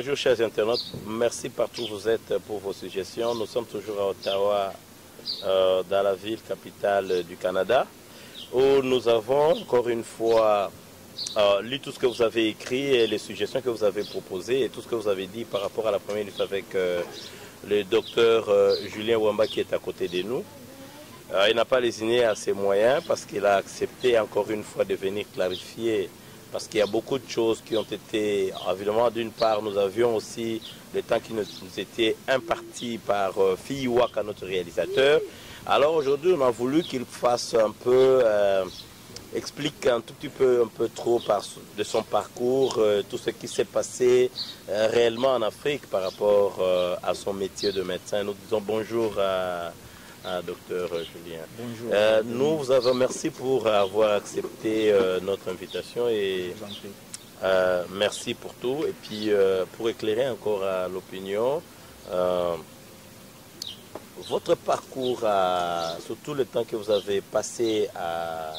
Bonjour chers internautes, merci partout où vous êtes pour vos suggestions. Nous sommes toujours à Ottawa, dans la ville capitale du Canada, où nous avons encore une fois lu tout ce que vous avez écrit et les suggestions que vous avez proposées et tout ce que vous avez dit par rapport à la première lutte avec le docteur Julien Wamba qui est à côté de nous. Il n'a pas lésiné à ses moyens parce qu'il a accepté encore une fois de venir clarifier, parce qu'il y a beaucoup de choses qui ont été, évidemment, d'une part, nous avions aussi le temps qui nous était imparti par Fille Waka, notre réalisateur. Alors aujourd'hui, on a voulu qu'il fasse un peu, explique un tout petit peu, un peu trop de son parcours, tout ce qui s'est passé réellement en Afrique par rapport à son métier de médecin. Nous disons bonjour à docteur Julien. Bonjour. Nous vous avons merci pour avoir accepté notre invitation et merci pour tout. Et puis pour éclairer encore à l'opinion, votre parcours, surtout le temps que vous avez passé à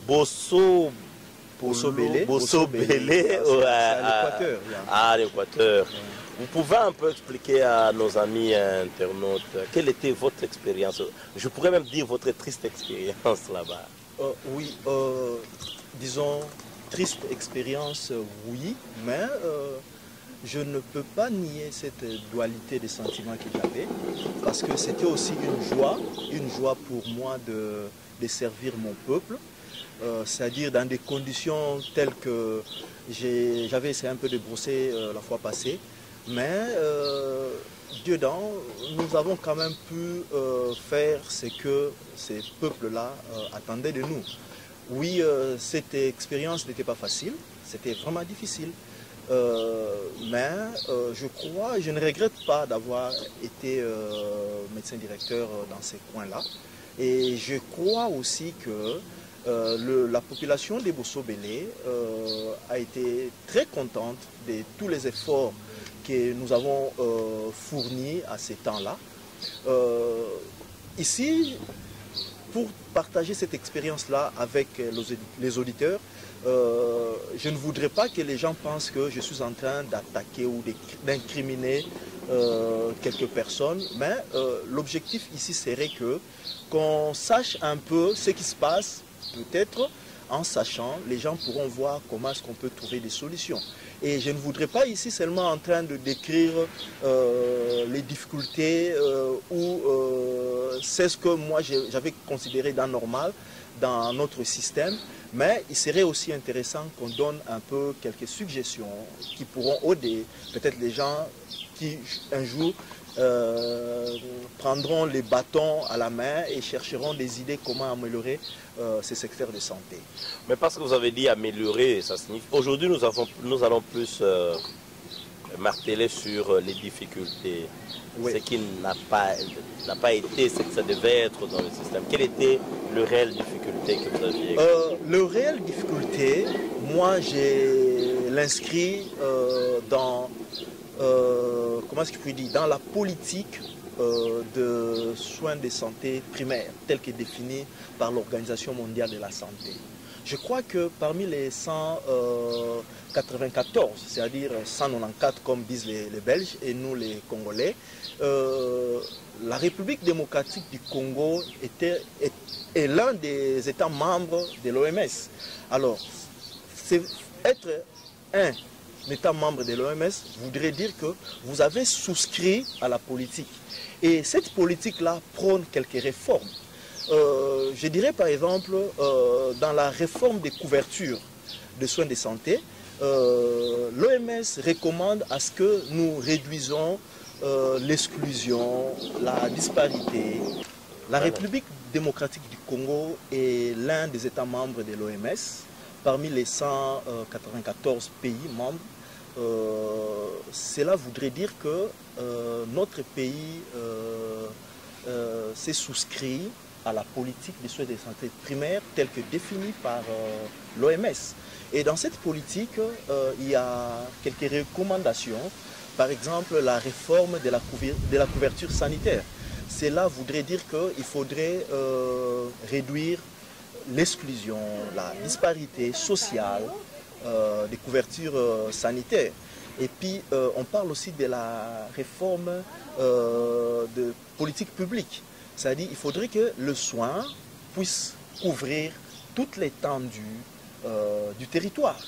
Bosso Belé, à l'Équateur. Vous pouvez un peu expliquer à nos amis internautes quelle était votre expérience, je pourrais même dire votre triste expérience là-bas. Oui, disons, triste expérience, oui, mais je ne peux pas nier cette dualité de sentiments qu'il avait, parce que c'était aussi une joie pour moi de servir mon peuple, c'est-à-dire dans des conditions telles que j'avais essayé un peu de brosser la fois passée. Mais dedans, nous avons quand même pu faire ce que ces peuples-là attendaient de nous. Oui, cette expérience n'était pas facile, c'était vraiment difficile. Mais je ne regrette pas d'avoir été médecin directeur dans ces coins-là. Et je crois aussi que la population des Bosso Belé a été très contente de tous les efforts que nous avons fournis à ces temps-là. Ici, pour partager cette expérience-là avec les auditeurs, je ne voudrais pas que les gens pensent que je suis en train d'attaquer ou d'incriminer quelques personnes, mais l'objectif ici serait qu'on sache un peu ce qui se passe, peut-être en sachant, les gens pourront voir comment est-ce qu'on peut trouver des solutions. Et je ne voudrais pas ici seulement en train de décrire les difficultés ou c'est ce que moi j'avais considéré d'anormal dans notre système, mais il serait aussi intéressant qu'on donne un peu quelques suggestions qui pourront aider peut-être les gens qui un jour prendront les bâtons à la main et chercheront des idées comment améliorer ces secteurs de santé. Mais parce que vous avez dit améliorer, ça signifie... Aujourd'hui, nous allons plus marteler sur les difficultés. Oui. Ce qui n'a pas été ce que ça devait être dans le système. Quelle était le réelle difficulté que vous aviez? Le réelle difficulté, moi, j'ai l'inscrit dans... comment est-ce que je peux dire, dans la politique de soins de santé primaires, telle que définie par l'Organisation mondiale de la santé. Je crois que parmi les 194, c'est-à-dire 194 comme disent les Belges et nous les Congolais, la République démocratique du Congo est l'un des États membres de l'OMS. Alors, être un État membre de l'OMS voudrait dire que vous avez souscrit à la politique. Et cette politique-là prône quelques réformes. Je dirais par exemple, dans la réforme des couvertures de soins de santé, l'OMS recommande à ce que nous réduisons l'exclusion, la disparité. La République démocratique du Congo est l'un des États membres de l'OMS. Parmi les 194 pays membres, cela voudrait dire que notre pays s'est souscrit à la politique des soins de santé primaires telle que définie par l'OMS. Et dans cette politique, il y a quelques recommandations. Par exemple, la réforme de la couverture sanitaire. Cela voudrait dire qu'il faudrait réduire l'exclusion, la disparité sociale des couvertures sanitaires. Et puis, on parle aussi de la réforme de politique publique. C'est-à-dire qu'il faudrait que le soin puisse couvrir toute l'étendue du territoire.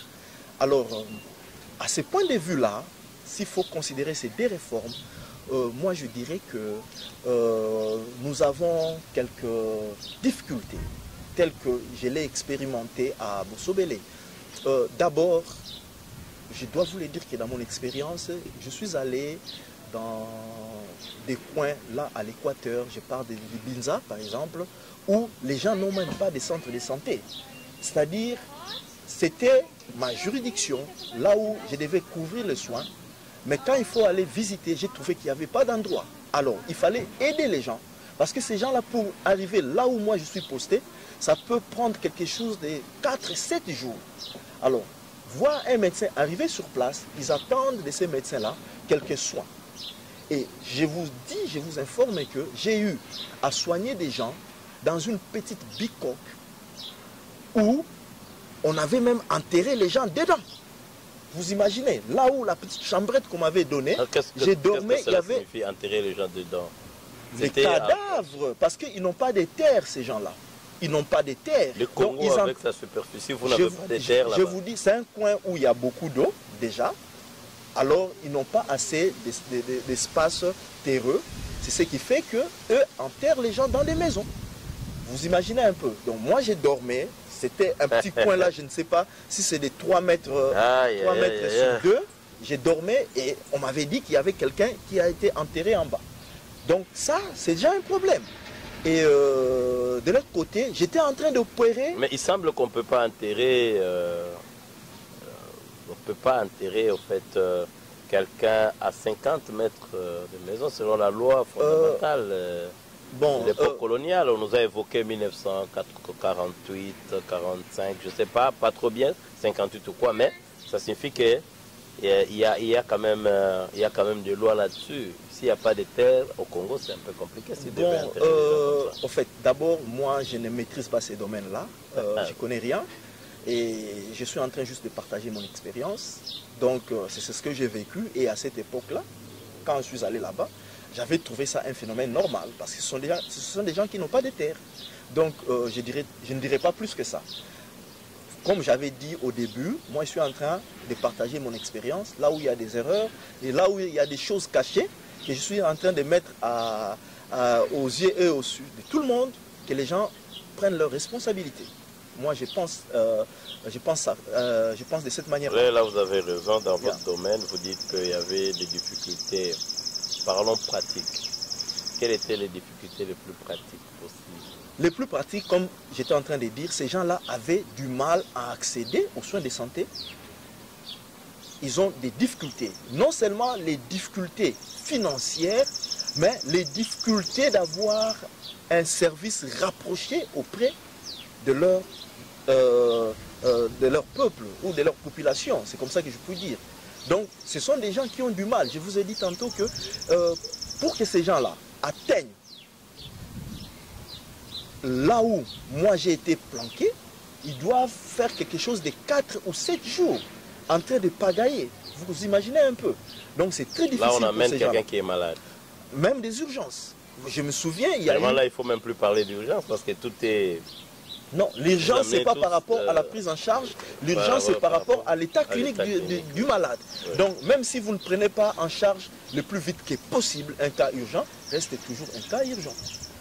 Alors, à ce point de vue-là, s'il faut considérer ces deux réformes, moi je dirais que nous avons quelques difficultés, telles que je l'ai expérimenté à Boussobélé. D'abord, je dois vous le dire que dans mon expérience, je suis allé dans des coins là à l'équateur, je parle de Binza par exemple, où les gens n'ont même pas de centre de santé. C'est-à-dire, c'était ma juridiction, là où je devais couvrir les soins, mais quand il faut aller visiter, j'ai trouvé qu'il n'y avait pas d'endroit. Alors, il fallait aider les gens, parce que ces gens-là, pour arriver là où moi je suis posté, ça peut prendre quelque chose de 4-7 jours. Alors, voir un médecin arriver sur place, ils attendent de ces médecins-là quelques soins. Et je vous dis, je vous informe que j'ai eu à soigner des gens dans une petite bicoque où on avait même enterré les gens dedans. Vous imaginez, là où la petite chambrette qu'on m'avait donnée, j'ai dormi, il y avait signifie enterrer les gens dedans? des cadavres, parce qu'ils n'ont pas de terre, ces gens-là. Ils n'ont pas de terre. Le Congo, avec sa superficie, vous n'avez pas de terre là-bas. Je vous dis, c'est un coin où il y a beaucoup d'eau, déjà. Alors, ils n'ont pas assez d'espace terreux. C'est ce qui fait qu'eux enterrent les gens dans des maisons. Vous imaginez un peu. Donc, moi, j'ai dormi. C'était un petit coin là, je ne sais pas si c'est des 3 mètres, 3 mètres sur 2. J'ai dormi et on m'avait dit qu'il y avait quelqu'un qui a été enterré en bas. Donc ça, c'est déjà un problème. Et de l'autre côté, j'étais en train d'opérer. Mais il semble qu'on ne peut pas enterrer, au fait, quelqu'un à 50 mètres de maison, selon la loi fondamentale. Bon, l'époque coloniale, on nous a évoqué 1948, 45, je ne sais pas trop bien, 58 ou quoi, mais ça signifie qu'il y a quand même des lois là-dessus. S'il n'y a pas de terre au Congo, c'est un peu compliqué. Bon, en fait, d'abord, moi, je ne maîtrise pas ces domaines-là, je ne connais rien, et je suis en train juste de partager mon expérience. Donc, c'est ce que j'ai vécu, et à cette époque-là, quand je suis allé là-bas, j'avais trouvé ça un phénomène normal, parce que ce sont des gens qui n'ont pas de terre. Donc, je ne dirais pas plus que ça. Comme j'avais dit au début, moi je suis en train de partager mon expérience, là où il y a des erreurs, et là où il y a des choses cachées, que je suis en train de mettre aux yeux et au su de tout le monde, que les gens prennent leurs responsabilités. Moi, je pense de cette manière. Là, vous avez raison, dans votre domaine, vous dites qu'il y avait des difficultés. Parlons pratique. Quelles étaient les difficultés les plus pratiques possibles? Les plus pratiques, comme j'étais en train de dire, ces gens-là avaient du mal à accéder aux soins de santé. Ils ont des difficultés. Non seulement les difficultés financières, mais les difficultés d'avoir un service rapproché auprès de leur peuple ou de leur population. C'est comme ça que je peux dire. Donc, ce sont des gens qui ont du mal. Je vous ai dit tantôt que pour que ces gens-là atteignent là où moi j'ai été planqué, ils doivent faire quelque chose de 4 ou 7 jours en train de pagailler. Vous imaginez un peu. Donc, c'est très difficile. Là, on amène quelqu'un qui est malade. Même des urgences. Je me souviens, il y a là, il ne faut même plus parler d'urgence parce que tout est... Non, l'urgence, ce n'est pas par rapport à la prise en charge, l'urgence, c'est par rapport à l'état clinique du malade. Ouais. Donc, même si vous ne prenez pas en charge le plus vite que possible un cas urgent, reste toujours un cas urgent.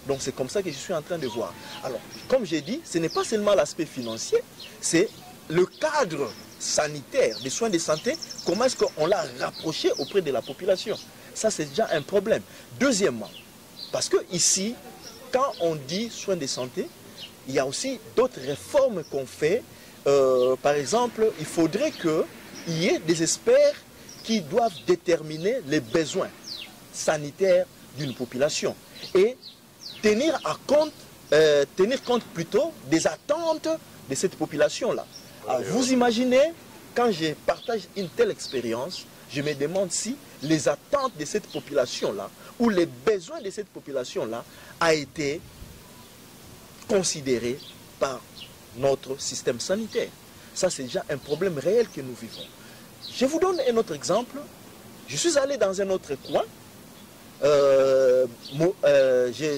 Donc, c'est comme ça que je suis en train de voir. Alors, comme j'ai dit, ce n'est pas seulement l'aspect financier, c'est le cadre sanitaire des soins de santé, comment est-ce qu'on l'a rapproché auprès de la population. Ça, c'est déjà un problème. Deuxièmement, parce que ici, quand on dit soins de santé, il y a aussi d'autres réformes qu'on fait. Par exemple, il faudrait qu'il y ait des experts qui doivent déterminer les besoins sanitaires d'une population et tenir compte plutôt des attentes de cette population-là. Vous imaginez, quand je partage une telle expérience, je me demande si les attentes de cette population-là ou les besoins de cette population-là a été considéré par notre système sanitaire. Ça, c'est déjà un problème réel que nous vivons. Je vous donne un autre exemple. Je suis allé dans un autre coin.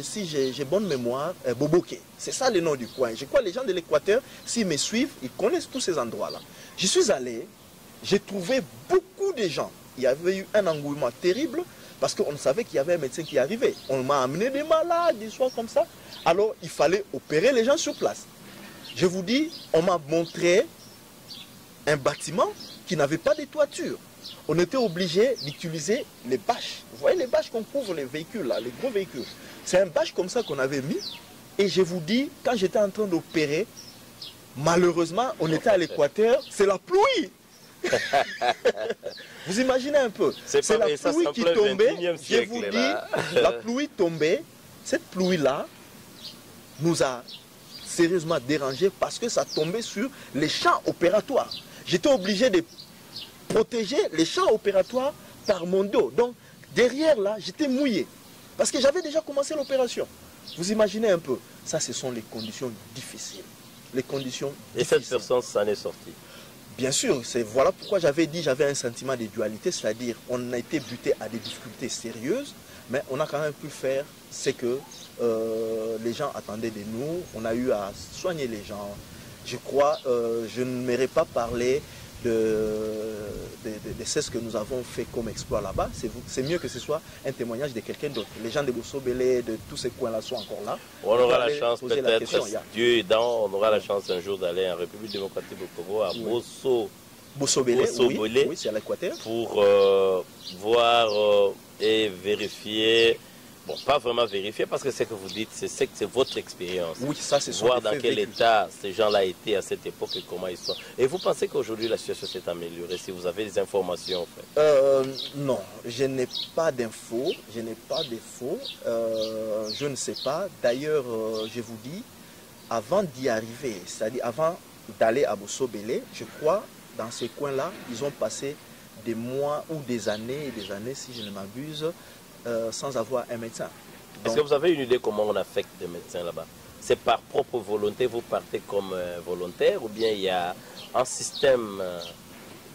Si j'ai bonne mémoire, Boboké. C'est ça le nom du coin. Je crois que les gens de l'Équateur, s'ils me suivent, ils connaissent tous ces endroits-là. Je suis allé, j'ai trouvé beaucoup de gens. Il y avait eu un engouement terrible parce qu'on savait qu'il y avait un médecin qui arrivait. On m'a amené des malades, des soins comme ça. Alors, il fallait opérer les gens sur place. Je vous dis, on m'a montré un bâtiment qui n'avait pas de toiture. On était obligé d'utiliser les bâches. Vous voyez les bâches qu'on couvre les véhicules, là, les gros véhicules. C'est un bâche comme ça qu'on avait mis. Et je vous dis, quand j'étais en train d'opérer, malheureusement, on était à l'Équateur, c'est la pluie. Vous imaginez un peu, c'est la pluie qui tombait, je vous dis, la pluie tombait, cette pluie-là nous a sérieusement dérangé parce que ça tombait sur les champs opératoires. J'étais obligé de protéger les champs opératoires par mon dos. Donc derrière là, j'étais mouillé parce que j'avais déjà commencé l'opération. Vous imaginez un peu, ça ce sont les conditions difficiles. Les conditions difficiles. Et cette personne s'en est sortie. Bien sûr, voilà pourquoi j'avais dit j'avais un sentiment de dualité, c'est-à-dire on a été buté à des difficultés sérieuses, mais on a quand même pu faire ce que les gens attendaient de nous. On a eu à soigner les gens. Je crois, je ne m'aurais pas parlé de ce que nous avons fait comme exploit là-bas. C'est mieux que ce soit un témoignage de quelqu'un d'autre. Les gens de Bosso-Belé, de tous ces coins-là sont encore là. On aura la chance peut-être, Dieu aidant, on aura la chance un jour d'aller en République démocratique du Congo, à Bosso-Belé, oui, c'est à l'Équateur. Pour voir et vérifier. Bon, pas vraiment vérifier parce que ce que vous dites, c'est votre expérience. Oui, ça c'est voir dans quel état ces gens-là étaient à cette époque et comment ils sont. Et vous pensez qu'aujourd'hui la situation s'est améliorée, si vous avez des informations en fait? Non, je n'ai pas d'infos, je n'ai pas d'infos, je ne sais pas. D'ailleurs, je vous dis, avant d'y arriver, c'est-à-dire avant d'aller à Bosso-Belé, je crois, dans ces coins-là, ils ont passé des mois ou des années, si je ne m'abuse, sans avoir un médecin. Est-ce que vous avez une idée comment on affecte des médecins là-bas? C'est par propre volonté, vous partez comme volontaire, ou bien il y a un système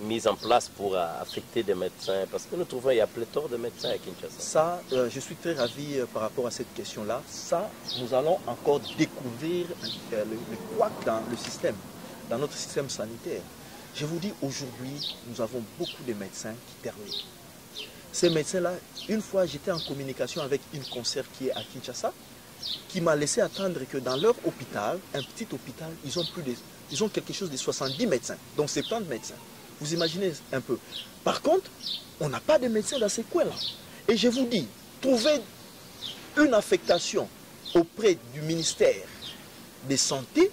mis en place pour affecter des médecins? Parce que nous trouvons qu'il y a pléthore de médecins à Kinshasa. Ça, je suis très ravi par rapport à cette question-là. Ça, nous allons encore découvrir le couac dans le système, dans notre système sanitaire. Je vous dis, aujourd'hui, nous avons beaucoup de médecins qui terminent. Ces médecins-là, une fois j'étais en communication avec une conseillère qui est à Kinshasa, qui m'a laissé attendre que dans leur hôpital, un petit hôpital, ils ont quelque chose de 70 médecins, donc 70 médecins. Vous imaginez un peu. Par contre, on n'a pas de médecins dans ces coins-là. Et je vous dis, trouver une affectation auprès du ministère de Santé,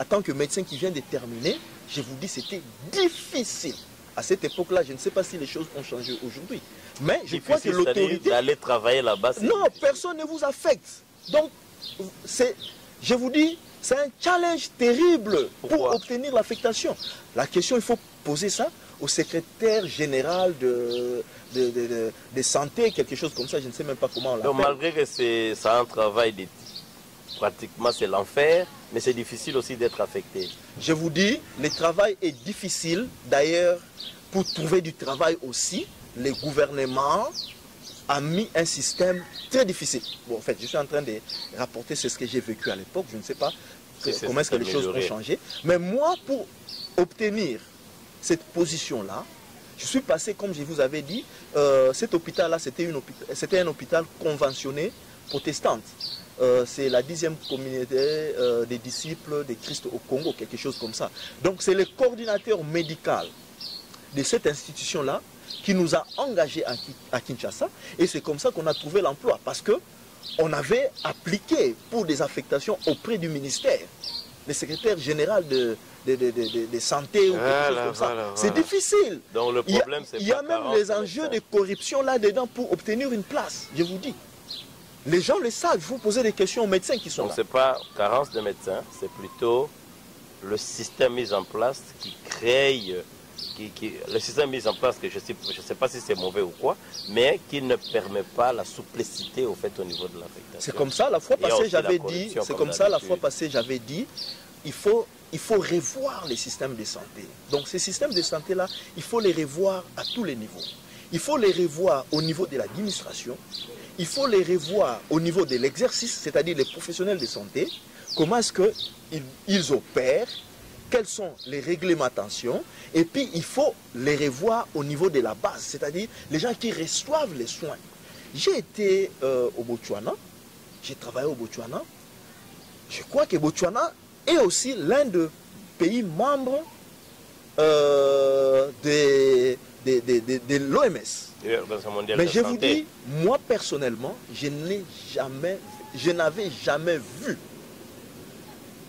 en tant que médecin qui vient de terminer, je vous dis, c'était difficile. À cette époque-là, je ne sais pas si les choses ont changé aujourd'hui. Mais je crois que l'autorité... d'aller travailler là-bas, non, personne ne vous affecte. Donc, je vous dis, c'est un challenge terrible pour obtenir l'affectation. La question, il faut poser ça au secrétaire général de santé, quelque chose comme ça, je ne sais même pas comment on l'appelle. Donc, malgré que c'est un travail d'éthique, pratiquement c'est l'enfer, mais c'est difficile aussi d'être affecté. Je vous dis, le travail est difficile. D'ailleurs, pour trouver du travail aussi, le gouvernement a mis un système très difficile. Bon, en fait, je suis en train de rapporter ce que j'ai vécu à l'époque. Je ne sais pas comment est-ce que les choses ont changé. Mais moi, pour obtenir cette position-là, je suis passé, comme je vous avais dit, cet hôpital-là, c'était un hôpital conventionné protestante. C'est la 10e communauté des disciples de Christ au Congo, quelque chose comme ça. Donc c'est le coordinateur médical de cette institution-là qui nous a engagés à Kinshasa, et c'est comme ça qu'on a trouvé l'emploi, parce qu'on avait appliqué pour des affectations auprès du ministère, le secrétaire général de santé ou quelque chose comme ça. C'est difficile. Donc le problème, il y a même les enjeux de corruption là-dedans pour obtenir une place, je vous dis. Les gens le savent, il faut poser des questions aux médecins qui sont là. Donc ce n'est pas carence de médecins, c'est plutôt le système mis en place qui crée, le système mis en place que je ne sais pas si c'est mauvais ou quoi, mais qui ne permet pas la souplicité au fait au niveau de l'affectation. C'est comme ça, la fois passée j'avais dit, il faut il faut revoir les systèmes de santé. Donc ces systèmes de santé-là, il faut les revoir à tous les niveaux. Il faut les revoir au niveau de l'administration, il faut les revoir au niveau de l'exercice, c'est-à-dire les professionnels de santé, comment est-ce qu'ils opèrent, quelles sont les réglementations, et puis il faut les revoir au niveau de la base, c'est-à-dire les gens qui reçoivent les soins. J'ai été au Botswana, j'ai travaillé au Botswana. Je crois que Botswana est aussi l'un des pays membres de l'OMS. Mais je vous dis, moi personnellement, je n'avais jamais vu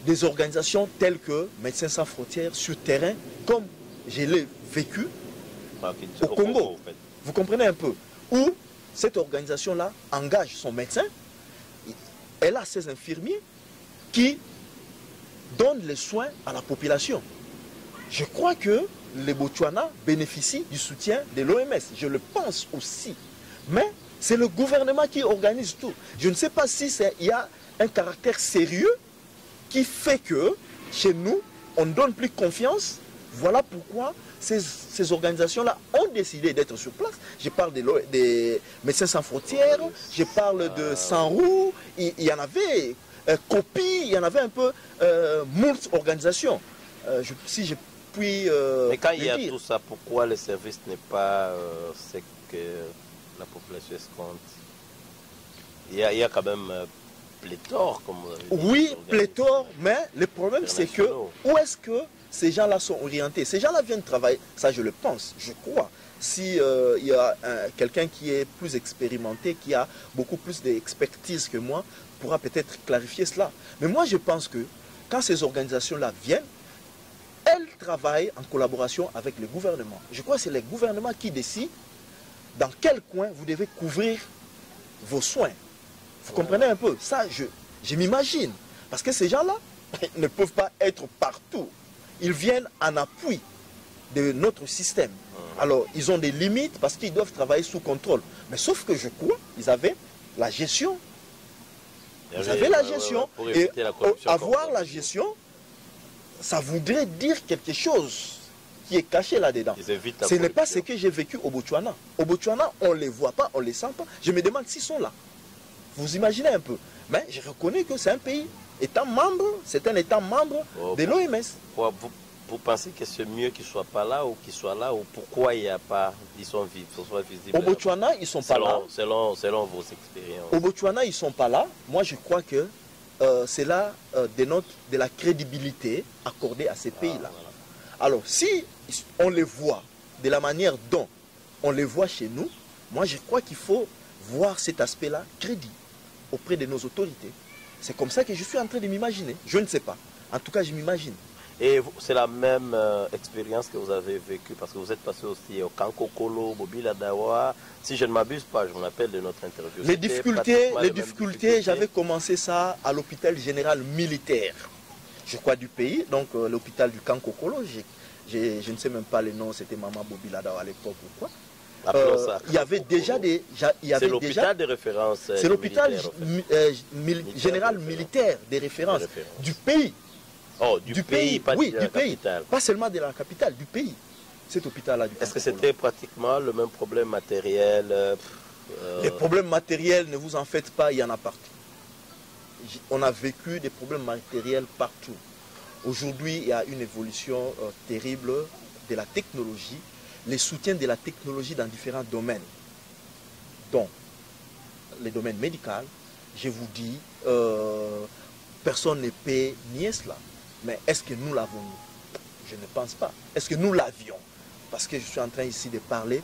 des organisations telles que Médecins sans frontières sur terrain, comme je l'ai vécu au Congo. En fait. Vous comprenez un peu? Où cette organisation-là engage son médecin, elle a ses infirmiers qui donnent les soins à la population. Je crois que les Botswana bénéficient du soutien de l'OMS. Je le pense aussi. Mais c'est le gouvernement qui organise tout. Je ne sais pas si il y a un caractère sérieux qui fait que chez nous, on ne donne plus confiance. Voilà pourquoi ces organisations-là ont décidé d'être sur place. Je parle des Médecins sans frontières, je parle de Sanrou, il y en avait Copie, il y en avait un peu moult organisations. Si je puis mais quand il y a tout ça, pourquoi le service n'est pas ce que la population escompte? Il y a quand même pléthore, comme vous avez dit. Oui, pléthore, mais le problème c'est que où est-ce que ces gens-là sont orientés? Ces gens-là viennent travailler, ça je le pense, je crois. Si il y a quelqu'un qui est plus expérimenté, qui a beaucoup plus d'expertise que moi, pourra peut-être clarifier cela. Mais moi je pense que quand ces organisations-là viennent, elles travaillent en collaboration avec le gouvernement. Je crois que c'est le gouvernement qui décide dans quel coin vous devez couvrir vos soins. Vous comprenez un peu? Ça, je m'imagine. Parce que ces gens-là ne peuvent pas être partout. Ils viennent en appui de notre système. Alors, ils ont des limites parce qu'ils doivent travailler sous contrôle. Mais sauf que je crois qu'ils avaient la gestion. Vous avez la gestion. Et avoir la gestion, ça voudrait dire quelque chose qui est caché là-dedans. Ce n'est pas ce que j'ai vécu au Botswana. Au Botswana, on ne les voit pas, on ne les sent pas. Je me demande s'ils sont là. Vous imaginez un peu. Mais je reconnais que c'est un pays, étant membre, c'est un État membre de l'OMS. Vous pensez que c'est mieux qu'ils ne soient pas là ou qu'ils soient là, ou pourquoi il n'y a pas, ils sont visibles? Au Botswana, ils ne sont pas là. Selon vos expériences. Au Botswana, ils ne sont pas là. Moi, je crois que c'est là de la crédibilité accordée à ces pays-là. Voilà. Alors, si on les voit de la manière dont on les voit chez nous, moi, je crois qu'il faut voir cet aspect-là crédible auprès de nos autorités. C'est comme ça que je suis en train de m'imaginer. Je ne sais pas. En tout cas, je m'imagine. Et c'est la même expérience que vous avez vécue, parce que vous êtes passé aussi au Kankokolo, Bobila Dawa. Si je ne m'abuse pas, je me rappelle de notre interview. Les difficultés, j'avais commencé ça à l'hôpital général militaire, je crois, du pays. Donc l'hôpital du Kankokolo, je ne sais même pas le nom, c'était Maman Bobila Dawa à l'époque ou quoi. Il y avait déjà des... C'est l'hôpital de référence. C'est l'hôpital général militaire de référence du pays. Oh, du pays, pas oui, de la capitale. Pas seulement de la capitale, du pays. Cet hôpital-là. Est-ce que c'était pratiquement le même problème matériel? Les problèmes matériels, ne vous en faites pas, il y en a partout. On a vécu des problèmes matériels partout. Aujourd'hui, il y a une évolution terrible de la technologie, les soutiens de la technologie dans différents domaines. Donc, les domaines médicaux, je vous dis, personne ne peut nier cela. Mais est-ce que nous l'avons? Je ne pense pas. Est-ce que nous l'avions? Parce que je suis en train ici de parler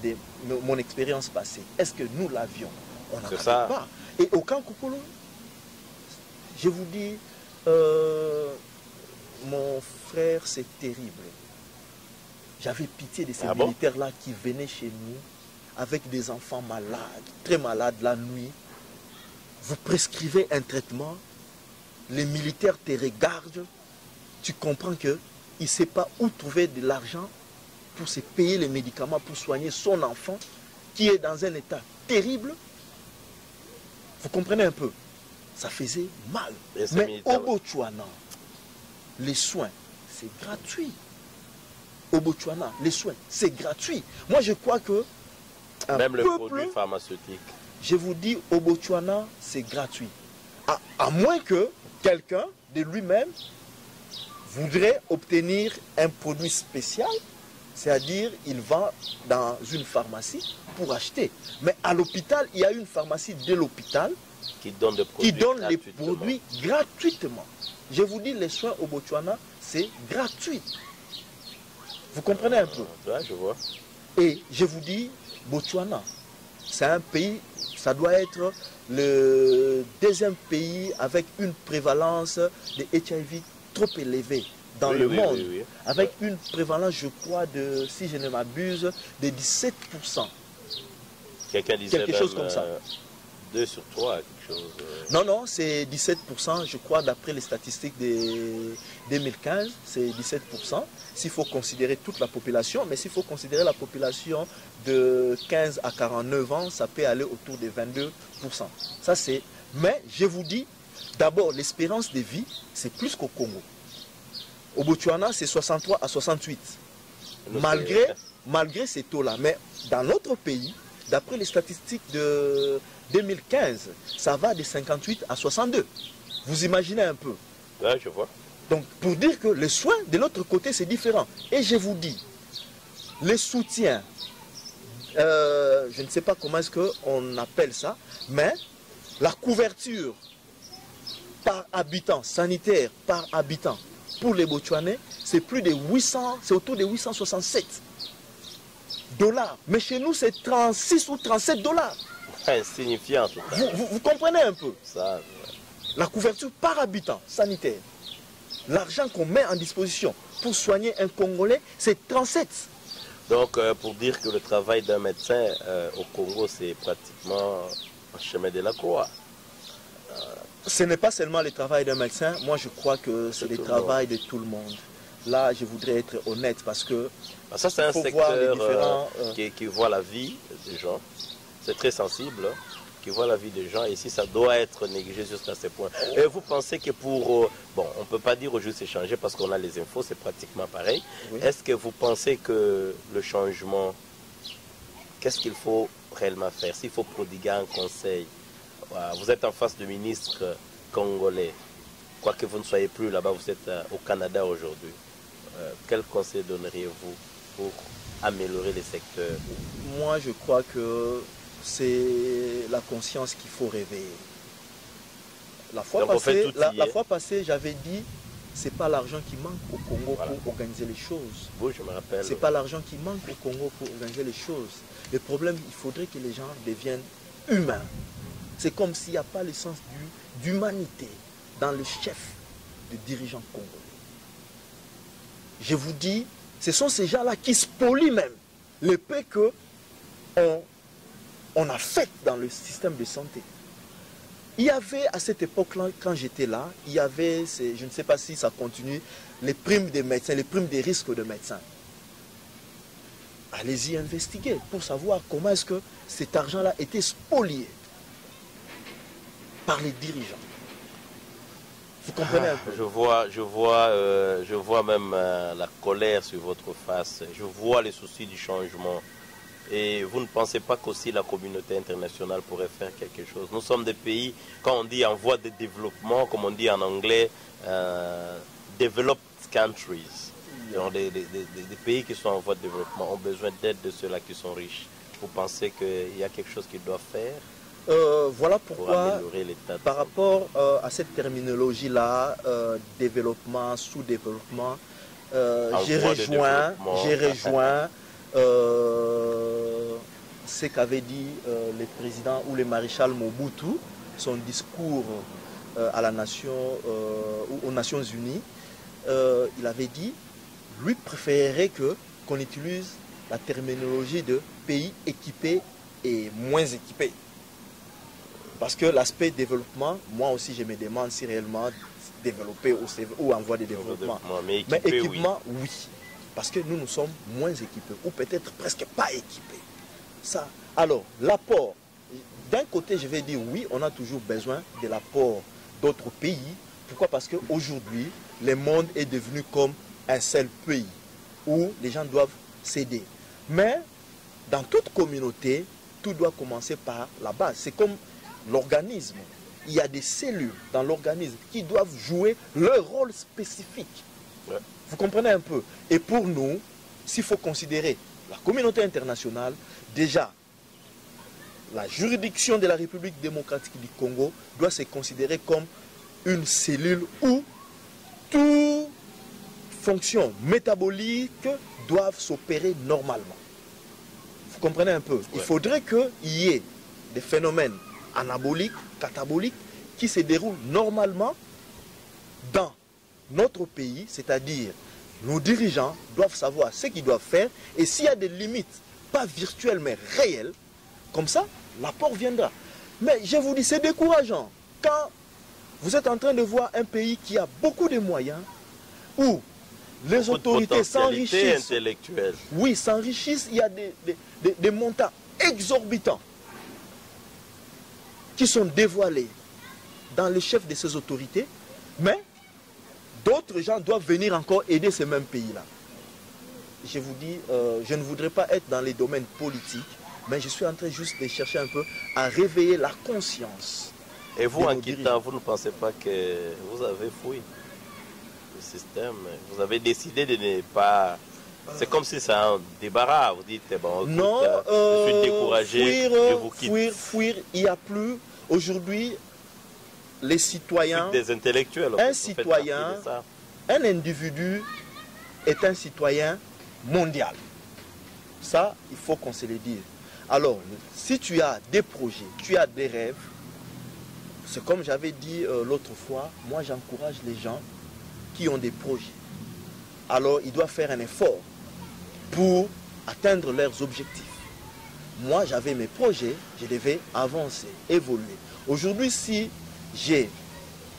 de mon expérience passée. Est-ce que nous l'avions? On n'en avait pas. Et au Kankokolo, je vous dis, mon frère, c'est terrible. J'avais pitié de ces militaires-là qui venaient chez nous avec des enfants malades, très malades la nuit. Vous prescrivez un traitement, les militaires te regardent, tu comprends qu'il ne sait pas où trouver de l'argent pour se payer les médicaments, pour soigner son enfant qui est dans un état terrible. Vous comprenez un peu? Ça faisait mal. Mais au Botswana, les soins, c'est gratuit. Au Botswana, les soins, c'est gratuit. Moi, je crois que même le produit pharmaceutique. Je vous dis, au Botswana, c'est gratuit. À moins que quelqu'un de lui-même voudrait obtenir un produit spécial, c'est-à-dire il va dans une pharmacie pour acheter. Mais à l'hôpital, il y a une pharmacie de l'hôpital qui donne les produits gratuitement. Je vous dis, les soins au Botswana, c'est gratuit. Vous comprenez un peu? Ouais, je vois. Et je vous dis, Botswana, c'est un pays, ça doit être le deuxième pays avec une prévalence de HIV trop élevée dans le monde. Avec une prévalence, je crois, de, si je ne m'abuse, de 17%. Quelqu'un disait quelque chose comme ça. 2 sur 3, quelque chose. Non, non, c'est 17%, je crois, d'après les statistiques de 2015, c'est 17%. S'il faut considérer toute la population, mais s'il faut considérer la population de 15 à 49 ans, ça peut aller autour de 22%. Ça, c'est... Mais, je vous dis, d'abord, l'espérance de vie, c'est plus qu'au Congo. Au Botswana, c'est 63 à 68. Malgré ces taux-là. Mais dans notre pays, d'après les statistiques de 2015, ça va de 58 à 62. Vous imaginez un peu? Là, je vois. Donc, pour dire que les soins de l'autre côté, c'est différent. Et je vous dis, les soutiens, je ne sais pas comment est-ce qu'on appelle ça, mais la couverture par habitant, sanitaire par habitant, pour les Botswanais, c'est plus de 800, c'est autour de 867 $. Mais chez nous, c'est 36 ou 37 $. Insignifiant, tout ça. Vous comprenez un peu ça, ouais. La couverture par habitant sanitaire. L'argent qu'on met en disposition pour soigner un Congolais, c'est 37. Donc, pour dire que le travail d'un médecin au Congo, c'est pratiquement un chemin de la croix. Ce n'est pas seulement le travail d'un médecin, moi je crois que c'est le travail de tout le monde. Là, je voudrais être honnête parce que... Ça, c'est un secteur qui voit la vie des gens. C'est très sensible, qui voit la vie des gens. Et ici, ça doit être négligé jusqu'à ce point. Et vous pensez que pour... bon, on ne peut pas dire au juste échanger parce qu'on a les infos, c'est pratiquement pareil. Oui. Est-ce que vous pensez que le changement, qu'est-ce qu'il faut réellement faire? S'il faut prodiguer un conseil, vous êtes en face de ministre congolais, quoique vous ne soyez plus là-bas, vous êtes au Canada aujourd'hui. Quel conseil donneriez-vous pour améliorer les secteurs? Moi, je crois que c'est la conscience qu'il faut réveiller. La fois passée, j'avais dit, c'est pas l'argent qui manque au Congo pour organiser les choses. Oui, je me rappelle. C'est pas l'argent qui manque au Congo pour organiser les choses. Le problème, il faudrait que les gens deviennent humains. C'est comme s'il n'y a pas le sens d'humanité dans le chef des dirigeants congolais. Je vous dis, ce sont ces gens-là qui spolient même le peu qu'on a fait dans le système de santé. Il y avait à cette époque-là, quand j'étais là, il y avait, je ne sais pas si ça continue, les primes des médecins, les primes des risques de médecins. Allez-y investiguer pour savoir comment est-ce que cet argent-là était spolié par les dirigeants. Vous comprenez un peu? Je vois même la colère sur votre face. Je vois les soucis du changement. Et vous ne pensez pas qu'aussi la communauté internationale pourrait faire quelque chose? Nous sommes des pays, quand on dit en voie de développement, comme on dit en anglais, developed countries. Donc, des pays qui sont en voie de développement ont besoin d'aide de ceux-là qui sont riches. Vous pensez qu'il y a quelque chose qu'ils doivent faire? Voilà pourquoi, pour par rapport à cette terminologie-là, développement, sous-développement, j'ai rejoint ce qu'avait dit le président ou le maréchal Mobutu, son discours à la nation, aux Nations Unies. Il avait dit, lui préférerait qu'on utilise la terminologie de pays équipés et moins équipés. Parce que l'aspect développement, moi aussi je me demande si réellement développé ou en voie de développement. Mais équipement, oui. Parce que nous sommes moins équipés, ou peut-être presque pas équipés. Ça. Alors, l'apport, d'un côté je vais dire oui, on a toujours besoin de l'apport d'autres pays Pourquoi? Parce qu'aujourd'hui, le monde est devenu comme un seul pays où les gens doivent s'aider. Mais dans toute communauté, tout doit commencer par la base. C'est comme l'organisme. Il y a des cellules dans l'organisme qui doivent jouer leur rôle spécifique. Ouais. Vous comprenez un peu? Et pour nous, s'il faut considérer la communauté internationale, déjà, la juridiction de la République démocratique du Congo doit se considérer comme une cellule où toutes fonctions métaboliques doivent s'opérer normalement. Vous comprenez un peu? Il faudrait qu'il y ait des phénomènes anaboliques, cataboliques, qui se déroulent normalement dans notre pays, c'est-à-dire nos dirigeants doivent savoir ce qu'ils doivent faire, et s'il y a des limites, pas virtuelles mais réelles, comme ça, l'apport viendra. Mais je vous dis, c'est décourageant. Quand vous êtes en train de voir un pays qui a beaucoup de moyens, où les autorités s'enrichissent. Oui, s'enrichissent, il y a des montants exorbitants qui sont dévoilés dans le chef de ces autorités, mais d'autres gens doivent venir encore aider ces mêmes pays-là. Je vous dis, je ne voudrais pas être dans les domaines politiques, mais je suis en train juste de chercher un peu à réveiller la conscience. Et vous, en quittant, vous ne pensez pas que vous avez fouillé le système? Vous avez décidé de ne pas... C'est comme si c'est un débarras. Vous dites, bon, écoute, non, je suis découragé, je vous quitte. Fuir, il n'y a plus. Aujourd'hui, les citoyens... Des intellectuels. Un citoyen, un individu est un citoyen mondial. Ça, il faut qu'on se le dise. Alors, si tu as des projets, tu as des rêves, c'est comme j'avais dit l'autre fois, moi j'encourage les gens qui ont des projets. Alors, ils doivent faire un effort pour atteindre leurs objectifs. Moi, j'avais mes projets, je devais avancer, évoluer. Aujourd'hui, si j'ai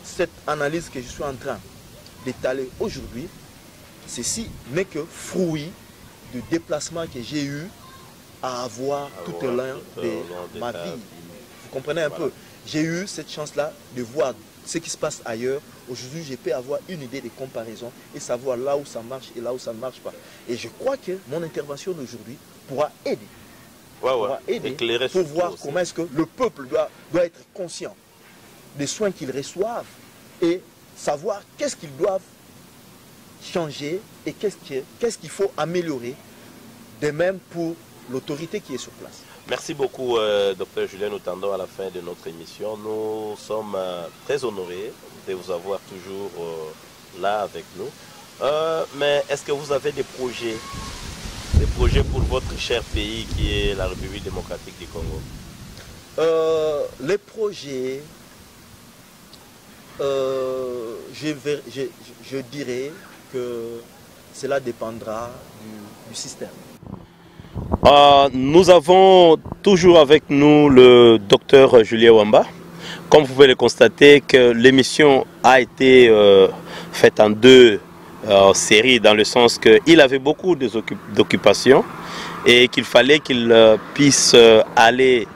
cette analyse que je suis en train d'étaler aujourd'hui, ceci n'est que fruit du déplacement que j'ai eu à avoir tout au long de ma vie. Vous comprenez un peu? J'ai eu cette chance-là de voir ce qui se passe ailleurs. Aujourd'hui, je peux avoir une idée de comparaison et savoir là où ça marche et là où ça ne marche pas. Et je crois que mon intervention d'aujourd'hui pourra aider. Pourra aider pour voir comment est-ce que le peuple doit être conscient des soins qu'ils reçoivent et savoir qu'est-ce qu'ils doivent changer et qu'est-ce qu'il faut améliorer, de même pour l'autorité qui est sur place. Merci beaucoup, Dr Julien. Nous tendons à la fin de notre émission. Nous sommes très honorés de vous avoir toujours là avec nous. Mais est-ce que vous avez des projets pour votre cher pays qui est la République démocratique du Congo? Les projets, je dirais que cela dépendra du système. Nous avons toujours avec nous le docteur Julien Wamba. Comme vous pouvez le constater, que l'émission a été faite en deux séries, dans le sens qu'il avait beaucoup d'occupations et qu'il fallait qu'il puisse aller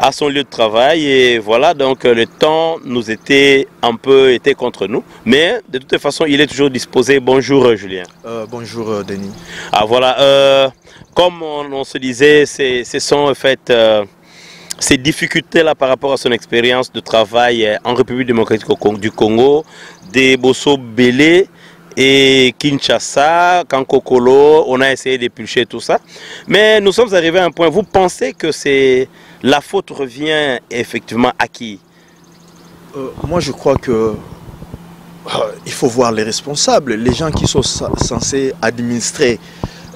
à son lieu de travail, et voilà, donc le temps nous était un peu contre nous, mais de toute façon il est toujours disposé. Bonjour Julien. Bonjour Denis. Ah voilà, comme on se disait, ce sont en fait ces difficultés là par rapport à son expérience de travail en République démocratique du Congo, des Bosso Belé et Kinshasa, Kankokolo, on a essayé d'éplucher tout ça, mais nous sommes arrivés à un point. Vous pensez que la faute revient effectivement à qui? Moi je crois que il faut voir les responsables, les gens qui sont censés administrer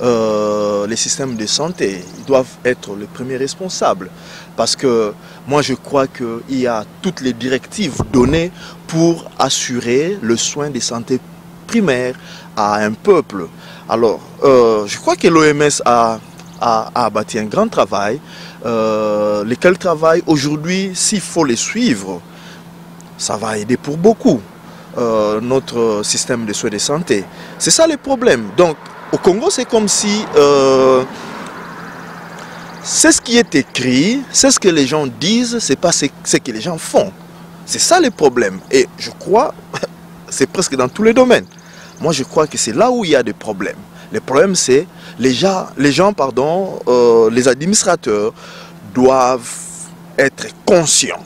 les systèmes de santé. Ils doivent être les premiers responsables, parce que moi je crois qu'il y a toutes les directives données pour assurer le soin de santé primaire à un peuple. Alors je crois que l'OMS a bâti un grand travail, lesquels travaillent aujourd'hui, s'il faut les suivre, ça va aider pour beaucoup notre système de soins de santé. C'est ça le problème. Donc au Congo, c'est comme si c'est ce qui est écrit, c'est ce que les gens disent, c'est pas ce que les gens font. C'est ça le problème. Et je crois, c'est presque dans tous les domaines. Moi, je crois que c'est là où il y a des problèmes. Le problème, c'est les administrateurs doivent être conscients,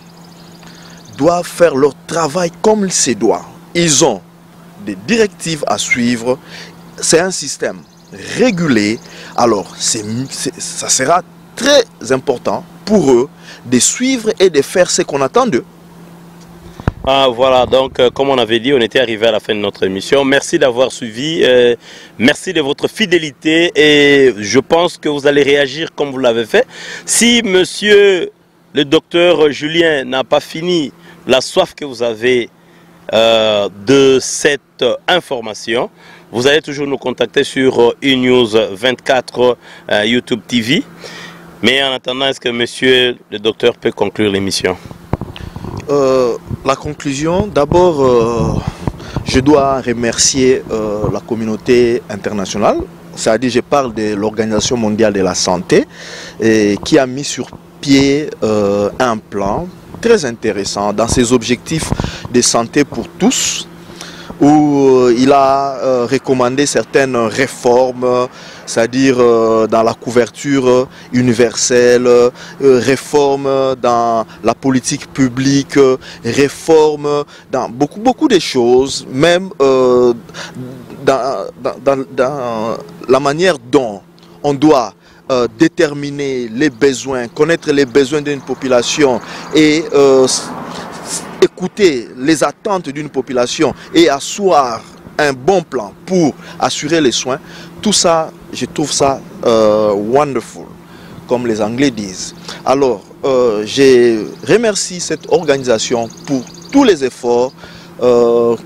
doivent faire leur travail comme il se doit. Ils ont des directives à suivre. C'est un système régulé. Alors, ça sera très important pour eux de suivre et de faire ce qu'on attend d'eux. Voilà, donc comme on avait dit, on était arrivé à la fin de notre émission. Merci d'avoir suivi, merci de votre fidélité et je pense que vous allez réagir comme vous l'avez fait. Si monsieur le docteur Julien n'a pas fini la soif que vous avez de cette information, vous allez toujours nous contacter sur eNews 24 YouTube TV. Mais en attendant, est-ce que monsieur le docteur peut conclure l'émission? La conclusion, d'abord, je dois remercier la communauté internationale, c'est-à-dire je parle de l'Organisation mondiale de la santé, qui a mis sur pied un plan très intéressant dans ses objectifs de santé pour tous, où il a recommandé certaines réformes, c'est-à-dire dans la couverture universelle, réformes dans la politique publique, réformes dans beaucoup de choses, même dans la manière dont on doit déterminer les besoins, connaître les besoins d'une population et écouter les attentes d'une population et asseoir un bon plan pour assurer les soins. Tout ça, je trouve ça wonderful, comme les Anglais disent. Alors, je remercie cette organisation pour tous les efforts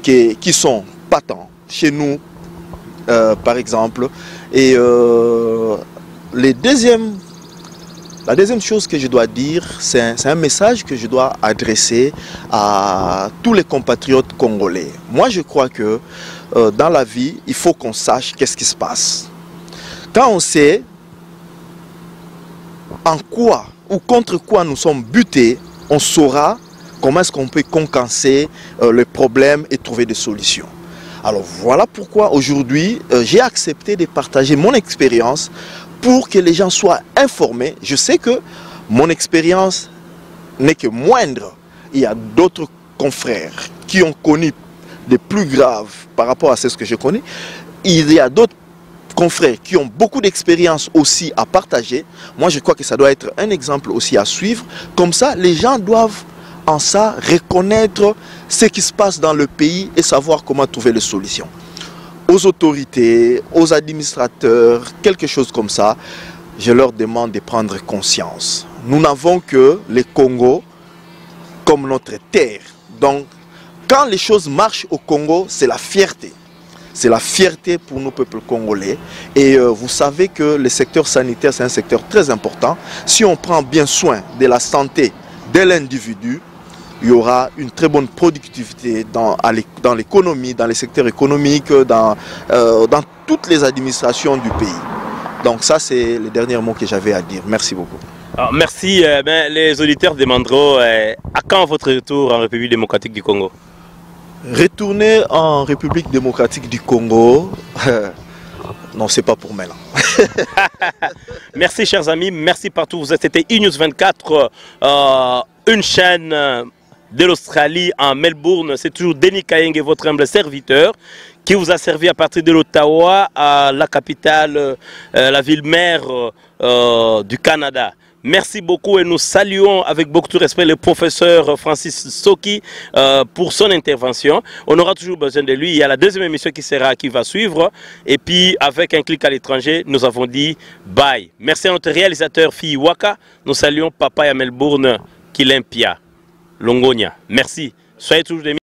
qui sont patents chez nous, par exemple. Et la deuxième chose que je dois dire, c'est un message que je dois adresser à tous les compatriotes congolais. Moi, je crois que dans la vie, il faut qu'on sache qu'est-ce qui se passe. Quand on sait en quoi ou contre quoi nous sommes butés, on saura comment est-ce qu'on peut compenser le problème et trouver des solutions. Alors voilà pourquoi aujourd'hui, j'ai accepté de partager mon expérience pour que les gens soient informés. Je sais que mon expérience n'est que moindre. Il y a d'autres confrères qui ont connu des plus graves par rapport à ce que je connais. Il y a d'autres confrères qui ont beaucoup d'expérience aussi à partager. Moi, je crois que ça doit être un exemple aussi à suivre. Comme ça, les gens doivent en ça reconnaître ce qui se passe dans le pays et savoir comment trouver les solutions. Aux autorités, aux administrateurs, quelque chose comme ça, je leur demande de prendre conscience. Nous n'avons que le Congo comme notre terre. Donc, quand les choses marchent au Congo, c'est la fierté. C'est la fierté pour nos peuples congolais. Et vous savez que le secteur sanitaire, c'est un secteur très important. Si on prend bien soin de la santé de l'individu, il y aura une très bonne productivité dans l'économie, dans les secteurs économiques, dans toutes les administrations du pays. Donc ça, c'est le dernier mot que j'avais à dire. Merci beaucoup. Alors, merci. Les auditeurs demanderont à quand votre retour en République démocratique du Congo? Retourner en République démocratique du Congo, non, c'est pas pour maintenant. Merci chers amis, merci partout. C'était eNews 24, une chaîne de l'Australie à Melbourne. C'est toujours Denis Kayenge, votre humble serviteur, qui vous a servi à partir de l'Ottawa à la capitale, la ville mère du Canada. Merci beaucoup et nous saluons avec beaucoup de respect le professeur Francis Soki pour son intervention. On aura toujours besoin de lui. Il y a la deuxième émission qui va suivre. Et puis avec un clic à l'étranger, nous avons dit bye. Merci à notre réalisateur Fi Waka. Nous saluons Papa à Melbourne, Kilimpia, Longonia. Merci. Soyez toujours des